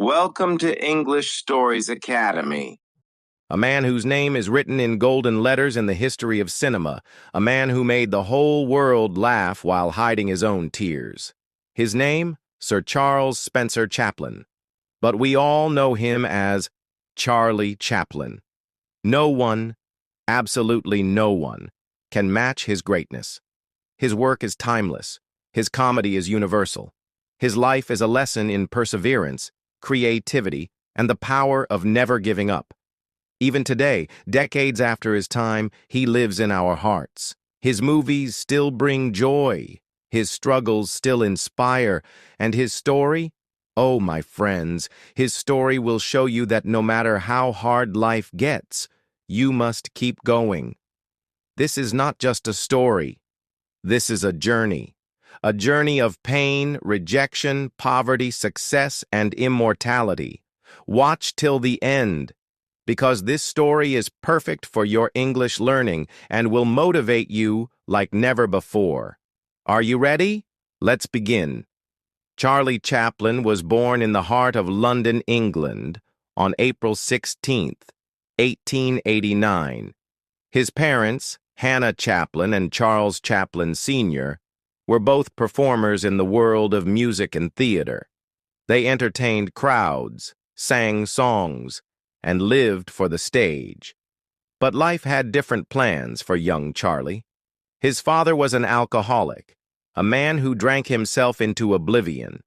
Welcome to English Stories Academy. A man whose name is written in golden letters in the history of cinema, a man who made the whole world laugh while hiding his own tears. His name, Sir Charles Spencer Chaplin. But we all know him as Charlie Chaplin. No one, absolutely no one, can match his greatness. His work is timeless. His comedy is universal. His life is a lesson in perseverance, creativity, and the power of never giving up. Even today, decades after his time, he lives in our hearts. His movies still bring joy. His struggles still inspire. And his story? Oh, my friends, his story will show you that no matter how hard life gets, you must keep going. This is not just a story. This is a journey of pain, rejection, poverty, success, and immortality. Watch till the end, because this story is perfect for your English learning and will motivate you like never before. Are you ready? Let's begin. Charlie Chaplin was born in the heart of London, England, on April 16th, 1889. His parents, Hannah Chaplin and Charles Chaplin Sr., were both performers in the world of music and theater. They entertained crowds, sang songs, and lived for the stage. But life had different plans for young Charlie. His father was an alcoholic, a man who drank himself into oblivion.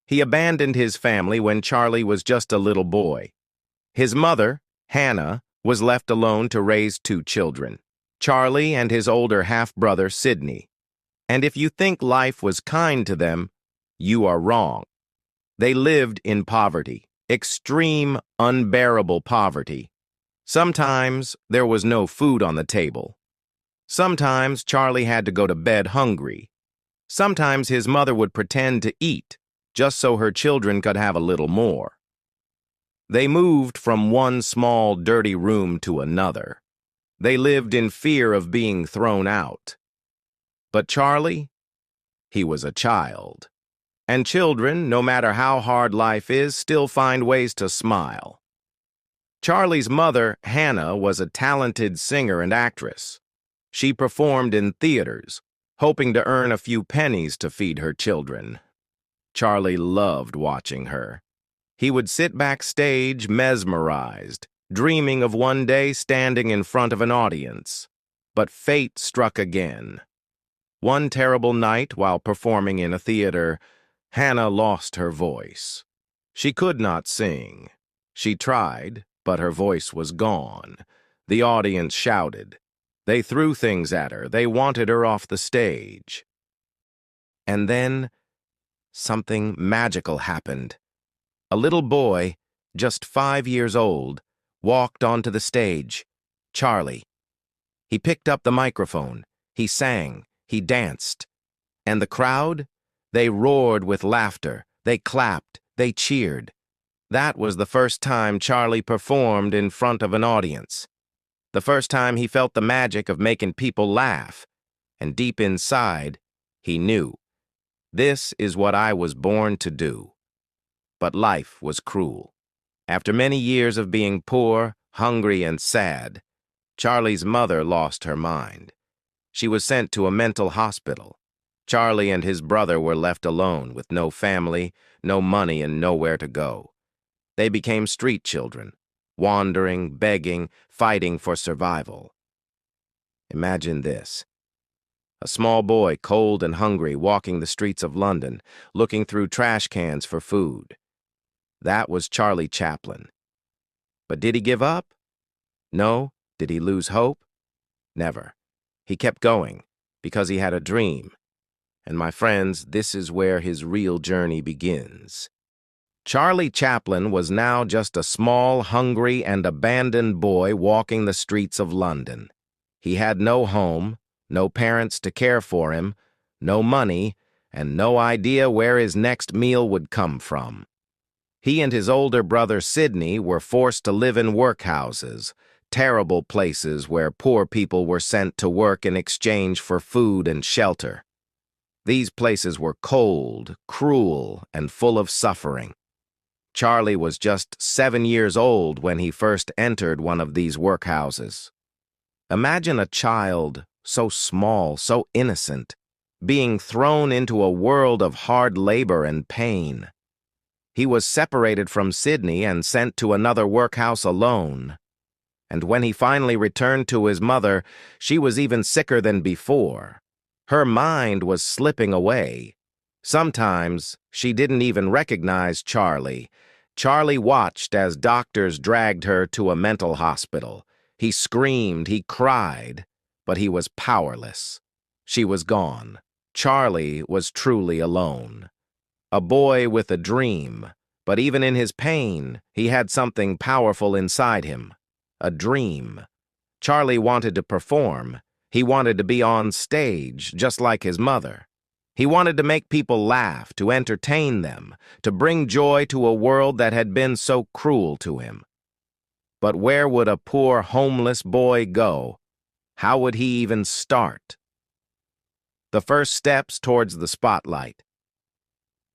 He abandoned his family when Charlie was just a little boy. His mother, Hannah, was left alone to raise two children, Charlie and his older half-brother, Sidney. And if you think life was kind to them, you are wrong. They lived in poverty, extreme, unbearable poverty. Sometimes there was no food on the table. Sometimes Charlie had to go to bed hungry. Sometimes his mother would pretend to eat, just so her children could have a little more. They moved from one small, dirty room to another. They lived in fear of being thrown out. But Charlie, he was a child. And children, no matter how hard life is, still find ways to smile. Charlie's mother, Hannah, was a talented singer and actress. She performed in theaters, hoping to earn a few pennies to feed her children. Charlie loved watching her. He would sit backstage mesmerized, dreaming of one day standing in front of an audience. But fate struck again. One terrible night, while performing in a theater, Hannah lost her voice. She could not sing. She tried, but her voice was gone. The audience shouted. They threw things at her. They wanted her off the stage. And then something magical happened. A little boy, just 5 years old, walked onto the stage. Charlie. He picked up the microphone. He sang. He danced. And the crowd? They roared with laughter. They clapped. They cheered. That was the first time Charlie performed in front of an audience. The first time he felt the magic of making people laugh. And deep inside, he knew, this is what I was born to do. But life was cruel. After many years of being poor, hungry, and sad, Charlie's mother lost her mind. She was sent to a mental hospital. Charlie and his brother were left alone with no family, no money, and nowhere to go. They became street children, wandering, begging, fighting for survival. Imagine this. A small boy, cold and hungry, walking the streets of London, looking through trash cans for food. That was Charlie Chaplin. But did he give up? No. Did he lose hope? Never. He kept going, because he had a dream. And my friends, this is where his real journey begins. Charlie Chaplin was now just a small, hungry, and abandoned boy walking the streets of London. He had no home, no parents to care for him, no money, and no idea where his next meal would come from. He and his older brother Sidney were forced to live in workhouses, terrible places where poor people were sent to work in exchange for food and shelter. These places were cold, cruel, and full of suffering. Charlie was just 7 years old when he first entered one of these workhouses. Imagine a child so small, so innocent, being thrown into a world of hard labor and pain. He was separated from Sydney and sent to another workhouse alone. And when he finally returned to his mother, she was even sicker than before. Her mind was slipping away. Sometimes she didn't even recognize Charlie. Charlie watched as doctors dragged her to a mental hospital. He screamed, he cried, but he was powerless. She was gone. Charlie was truly alone. A boy with a dream, but even in his pain, he had something powerful inside him. A dream. Charlie wanted to perform. He wanted to be on stage, just like his mother. He wanted to make people laugh, to entertain them, to bring joy to a world that had been so cruel to him. But where would a poor homeless boy go? How would he even start? The first steps towards the spotlight.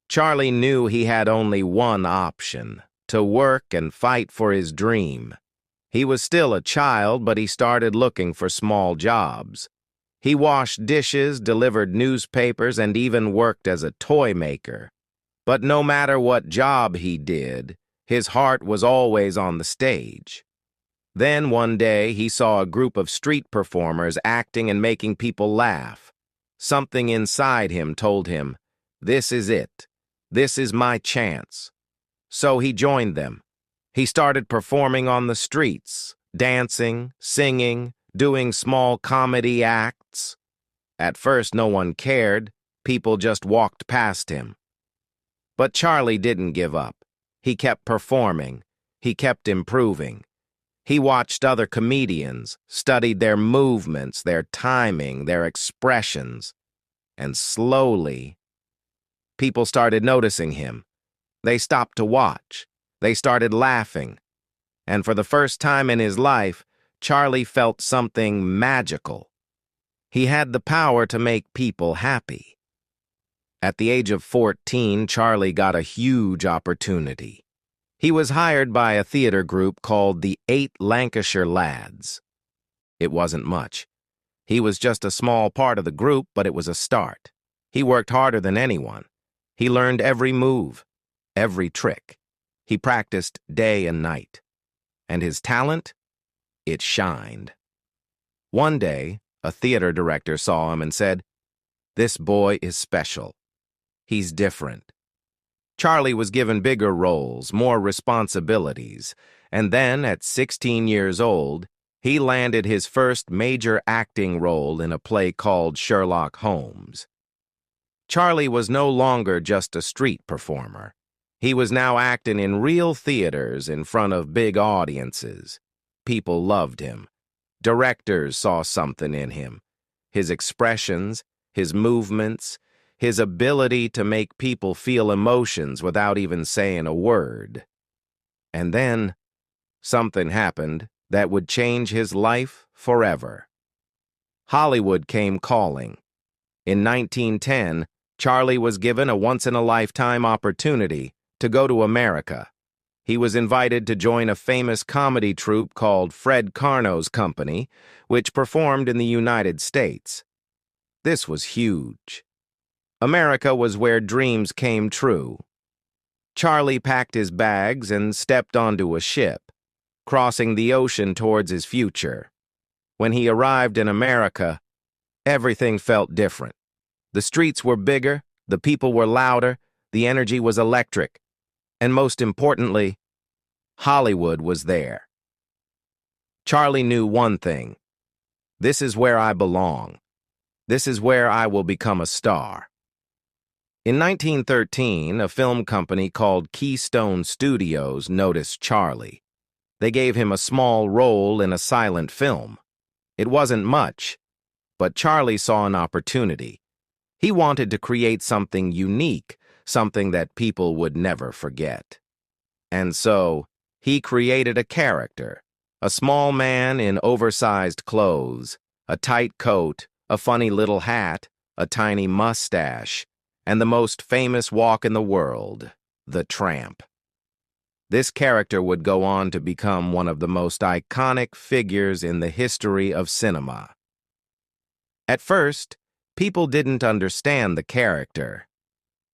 Charlie knew he had only one option: to work and fight for his dream. He was still a child, but he started looking for small jobs. He washed dishes, delivered newspapers, and even worked as a toy maker. But no matter what job he did, his heart was always on the stage. Then one day he saw a group of street performers acting and making people laugh. Something inside him told him, "This is it. This is my chance." So he joined them. He started performing on the streets, dancing, singing, doing small comedy acts. At first, no one cared. People just walked past him. But Charlie didn't give up. He kept performing. He kept improving. He watched other comedians, studied their movements, their timing, their expressions. And slowly, people started noticing him. They stopped to watch. They started laughing. And for the first time in his life, Charlie felt something magical. He had the power to make people happy. At the age of 14, Charlie got a huge opportunity. He was hired by a theater group called the 8 Lancashire Lads. It wasn't much. He was just a small part of the group, but it was a start. He worked harder than anyone. He learned every move, every trick. He practiced day and night. And his talent? It shined. One day, a theater director saw him and said, "This boy is special. He's different." Charlie was given bigger roles, more responsibilities, and then, at 16 years old, he landed his first major acting role in a play called Sherlock Holmes. Charlie was no longer just a street performer. He was now acting in real theaters in front of big audiences. People loved him. Directors saw something in him. His expressions, his movements, his ability to make people feel emotions without even saying a word. And then, something happened that would change his life forever. Hollywood came calling. In 1910, Charlie was given a once-in-a-lifetime opportunity to go to America. He was invited to join a famous comedy troupe called Fred Karno's Company, which performed in the United States. This was huge. America was where dreams came true. Charlie packed his bags and stepped onto a ship, crossing the ocean towards his future. When he arrived in America, everything felt different. The streets were bigger, the people were louder, the energy was electric. And most importantly, Hollywood was there. Charlie knew one thing. This is where I belong. This is where I will become a star. In 1913, a film company called Keystone Studios noticed Charlie. They gave him a small role in a silent film. It wasn't much, but Charlie saw an opportunity. He wanted to create something unique, something that people would never forget. And so, he created a character, a small man in oversized clothes, a tight coat, a funny little hat, a tiny mustache, and the most famous walk in the world, the tramp. This character would go on to become one of the most iconic figures in the history of cinema. At first, people didn't understand the character.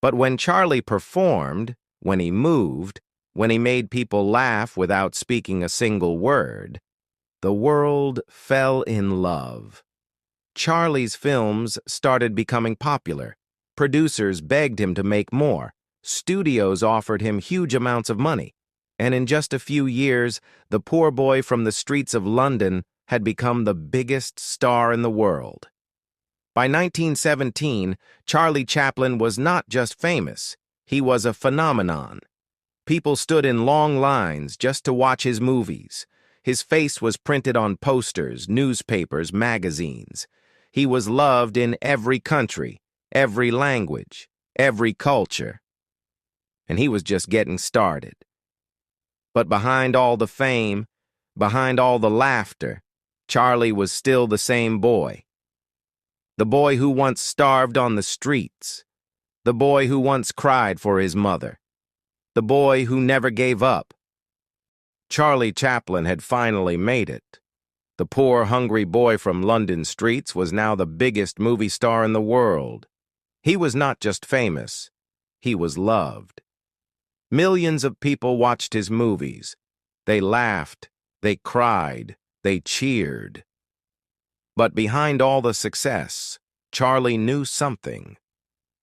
But when Charlie performed, when he moved, when he made people laugh without speaking a single word, the world fell in love. Charlie's films started becoming popular. Producers begged him to make more. Studios offered him huge amounts of money. And in just a few years, the poor boy from the streets of London had become the biggest star in the world. By 1917, Charlie Chaplin was not just famous, he was a phenomenon. People stood in long lines just to watch his movies. His face was printed on posters, newspapers, magazines. He was loved in every country, every language, every culture. And he was just getting started. But behind all the fame, behind all the laughter, Charlie was still the same boy. The boy who once starved on the streets. The boy who once cried for his mother. The boy who never gave up. Charlie Chaplin had finally made it. The poor, hungry boy from London streets was now the biggest movie star in the world. He was not just famous, he was loved. Millions of people watched his movies. They laughed, they cried, they cheered. But behind all the success, Charlie knew something.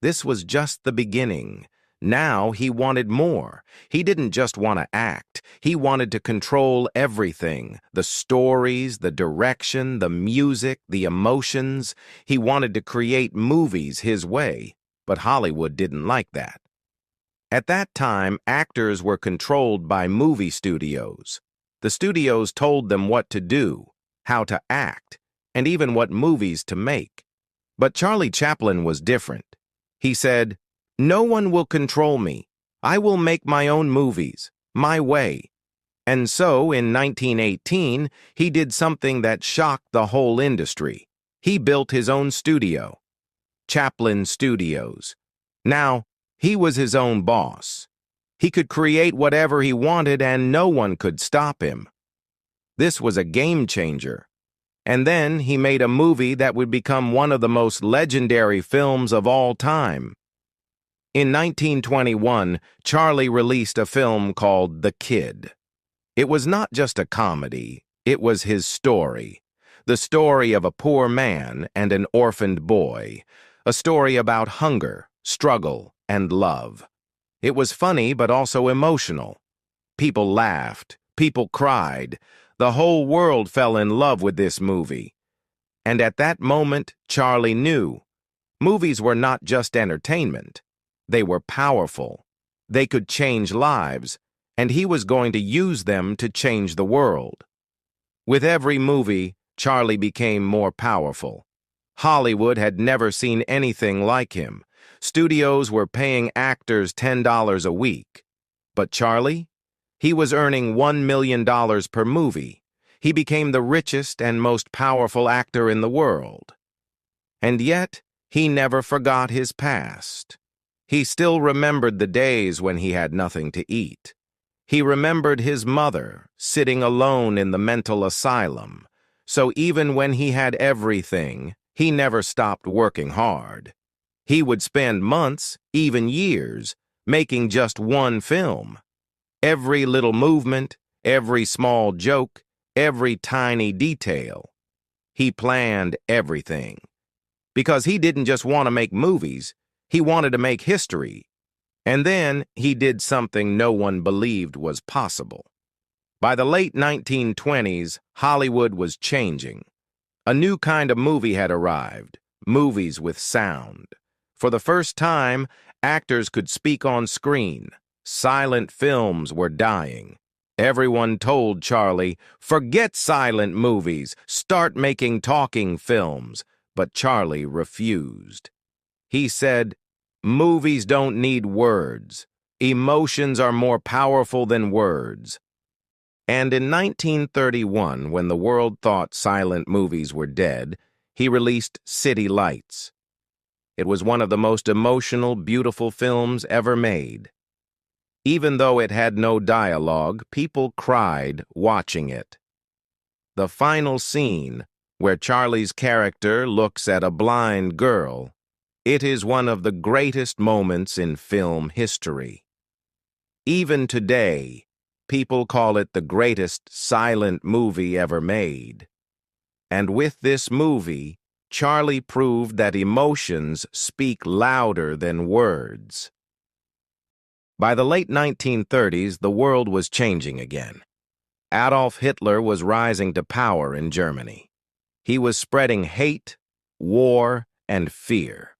This was just the beginning. Now he wanted more. He didn't just want to act. He wanted to control everything. The stories, the direction, the music, the emotions. He wanted to create movies his way, but Hollywood didn't like that. At that time, actors were controlled by movie studios. The studios told them what to do, how to act, and even what movies to make. But Charlie Chaplin was different. He said, "No one will control me. I will make my own movies, my way." And so, in 1918, he did something that shocked the whole industry. He built his own studio, Chaplin Studios. Now, he was his own boss. He could create whatever he wanted and no one could stop him. This was a game changer. And then he made a movie that would become one of the most legendary films of all time. In 1921, Charlie released a film called The Kid. It was not just a comedy, it was his story. The story of a poor man and an orphaned boy. A story about hunger, struggle, and love. It was funny but also emotional. People laughed, people cried. The whole world fell in love with this movie. And at that moment, Charlie knew. Movies were not just entertainment. They were powerful. They could change lives, and he was going to use them to change the world. With every movie, Charlie became more powerful. Hollywood had never seen anything like him. Studios were paying actors $10 a week. But Charlie? He was earning $1 million per movie. He became the richest and most powerful actor in the world. And yet, he never forgot his past. He still remembered the days when he had nothing to eat. He remembered his mother sitting alone in the mental asylum. So even when he had everything, he never stopped working hard. He would spend months, even years, making just one film. Every little movement, every small joke, every tiny detail. He planned everything. Because he didn't just want to make movies, he wanted to make history. And then he did something no one believed was possible. By the late 1920s, Hollywood was changing. A new kind of movie had arrived, movies with sound. For the first time, actors could speak on screen. Silent films were dying. Everyone told Charlie, "Forget silent movies, start making talking films." But Charlie refused. He said, "Movies don't need words. Emotions are more powerful than words." And in 1931, when the world thought silent movies were dead, he released City Lights. It was one of the most emotional, beautiful films ever made. Even though it had no dialogue, people cried watching it. The final scene, where Charlie's character looks at a blind girl, it is one of the greatest moments in film history. Even today, people call it the greatest silent movie ever made. And with this movie, Charlie proved that emotions speak louder than words. By the late 1930s, the world was changing again. Adolf Hitler was rising to power in Germany. He was spreading hate, war, and fear.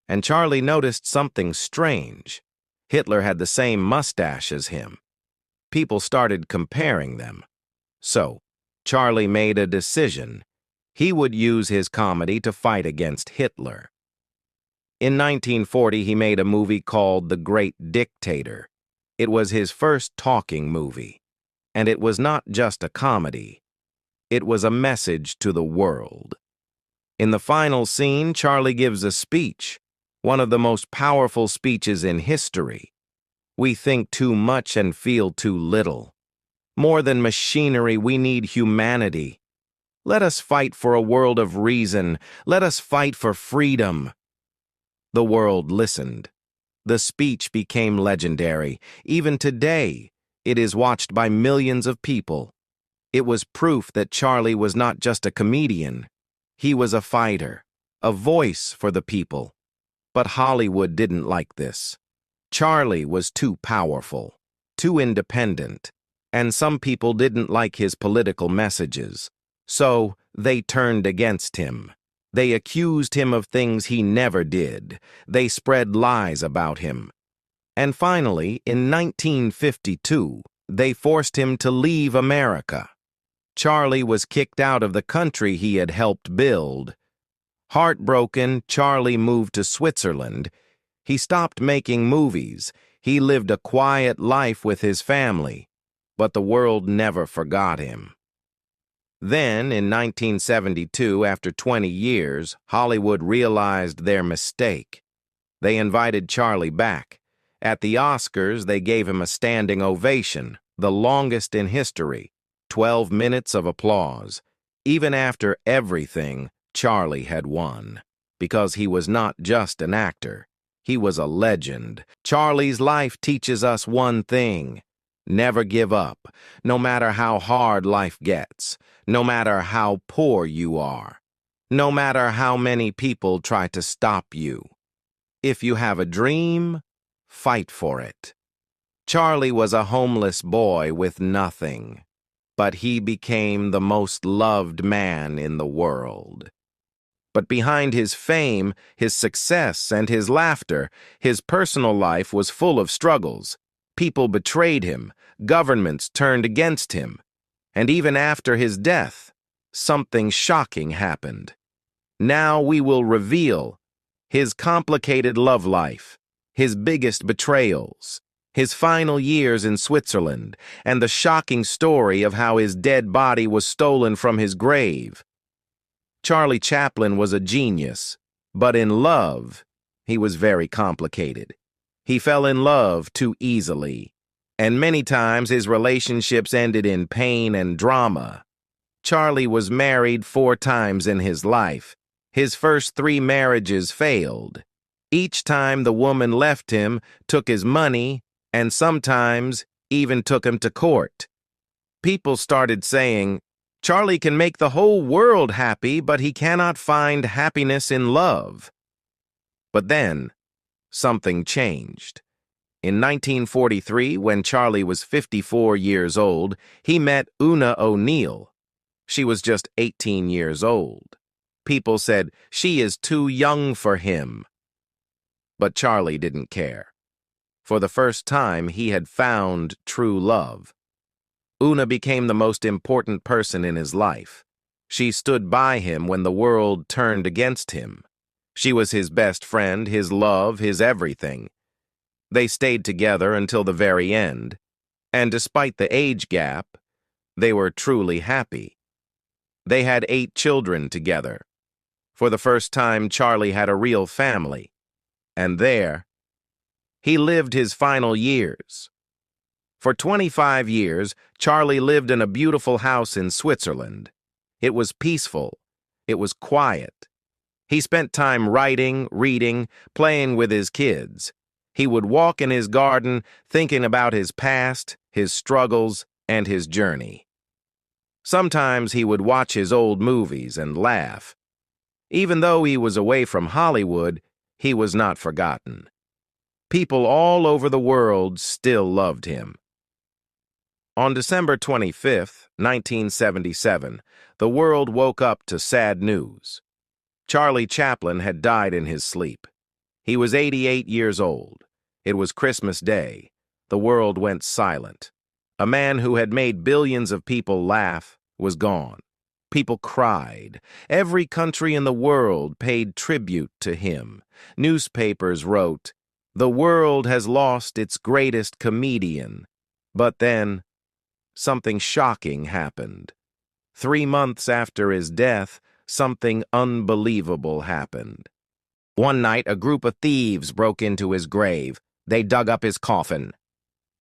And Charlie noticed something strange. Hitler had the same mustache as him. People started comparing them. So, Charlie made a decision. He would use his comedy to fight against Hitler. In 1940, he made a movie called The Great Dictator. It was his first talking movie. And it was not just a comedy. It was a message to the world. In the final scene, Charlie gives a speech, one of the most powerful speeches in history. We think too much and feel too little. More than machinery, we need humanity. Let us fight for a world of reason. Let us fight for freedom. The world listened. The speech became legendary. Even today, it is watched by millions of people. It was proof that Charlie was not just a comedian. He was a fighter, a voice for the people. But Hollywood didn't like this. Charlie was too powerful, too independent, and some people didn't like his political messages. So they turned against him. They accused him of things he never did. They spread lies about him. And finally, in 1952, they forced him to leave America. Charlie was kicked out of the country he had helped build. Heartbroken, Charlie moved to Switzerland. He stopped making movies. He lived a quiet life with his family. But the world never forgot him. Then, in 1972, after 20 years, Hollywood realized their mistake. They invited Charlie back. At the Oscars, they gave him a standing ovation, the longest in history, 12 minutes of applause. Even after everything, Charlie had won, because he was not just an actor. He was a legend. Charlie's life teaches us one thing: never give up, no matter how hard life gets, no matter how poor you are, no matter how many people try to stop you. If you have a dream, fight for it. Charlie was a homeless boy with nothing, but he became the most loved man in the world. But behind his fame, his success, and his laughter, his personal life was full of struggles. People betrayed him, governments turned against him, and even after his death, something shocking happened. Now we will reveal his complicated love life, his biggest betrayals, his final years in Switzerland, and the shocking story of how his dead body was stolen from his grave. Charlie Chaplin was a genius, but in love, he was very complicated. He fell in love too easily, and many times his relationships ended in pain and drama. Charlie was married 4 times in his life. His first 3 marriages failed. Each time the woman left him, took his money, and sometimes even took him to court. People started saying, Charlie can make the whole world happy, but he cannot find happiness in love. But then, something changed. In 1943, when Charlie was 54 years old, he met Una O'Neill. She was just 18 years old. People said, she is too young for him. But Charlie didn't care. For the first time, he had found true love. Una became the most important person in his life. She stood by him when the world turned against him. She was his best friend, his love, his everything. They stayed together until the very end, and despite the age gap, they were truly happy. They had 8 children together. For the first time, Charlie had a real family. And there, he lived his final years, For 25 years, Charlie lived in a beautiful house in Switzerland. It was peaceful. It was quiet. He spent time writing, reading, playing with his kids. He would walk in his garden thinking about his past, his struggles, and his journey. Sometimes he would watch his old movies and laugh. Even though he was away from Hollywood, he was not forgotten. People all over the world still loved him. On December 25, 1977, the world woke up to sad news. Charlie Chaplin had died in his sleep. He was 88 years old. It was Christmas Day. The world went silent. A man who had made billions of people laugh was gone. People cried. Every country in the world paid tribute to him. Newspapers wrote, "The world has lost its greatest comedian." But then, something shocking happened. 3 months after his death, something unbelievable happened. One night, a group of thieves broke into his grave. They dug up his coffin.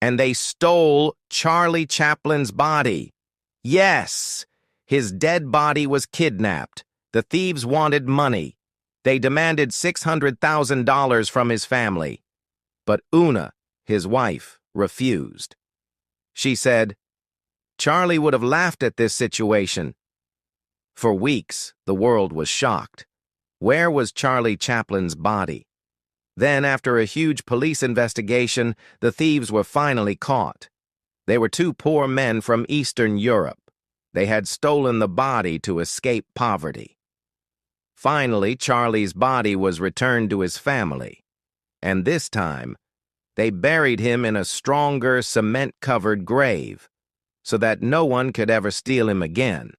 And they stole Charlie Chaplin's body. Yes, his dead body was kidnapped. The thieves wanted money. They demanded $600,000 from his family. But Una, his wife, refused. She said, "Charlie would have laughed at this situation." For weeks, the world was shocked. Where was Charlie Chaplin's body? Then, after a huge police investigation, the thieves were finally caught. They were 2 poor men from Eastern Europe. They had stolen the body to escape poverty. Finally, Charlie's body was returned to his family. And this time, they buried him in a stronger, cement-covered grave, so that no one could ever steal him again.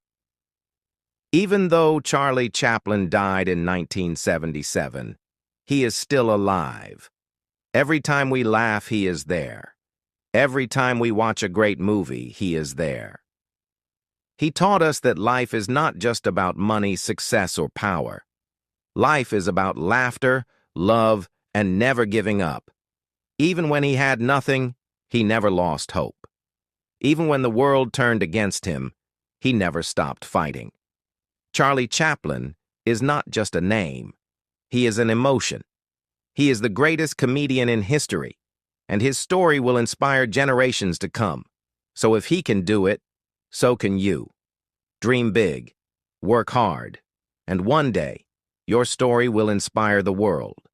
Even though Charlie Chaplin died in 1977, he is still alive. Every time we laugh, he is there. Every time we watch a great movie, he is there. He taught us that life is not just about money, success, or power. Life is about laughter, love, and never giving up. Even when he had nothing, he never lost hope. Even when the world turned against him, he never stopped fighting. Charlie Chaplin is not just a name. He is an emotion. He is the greatest comedian in history, and his story will inspire generations to come. So if he can do it, so can you. Dream big, work hard, and one day, your story will inspire the world.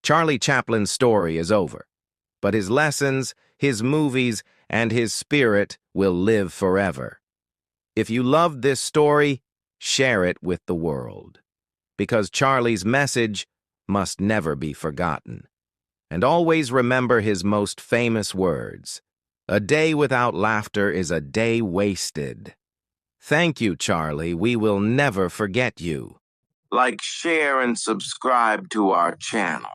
Charlie Chaplin's story is over, but his lessons, his movies, and his spirit will live forever. If you loved this story, share it with the world, because Charlie's message must never be forgotten. And always remember his most famous words: "A day without laughter is a day wasted." Thank you, Charlie. We will never forget you. Like, share, and subscribe to our channel.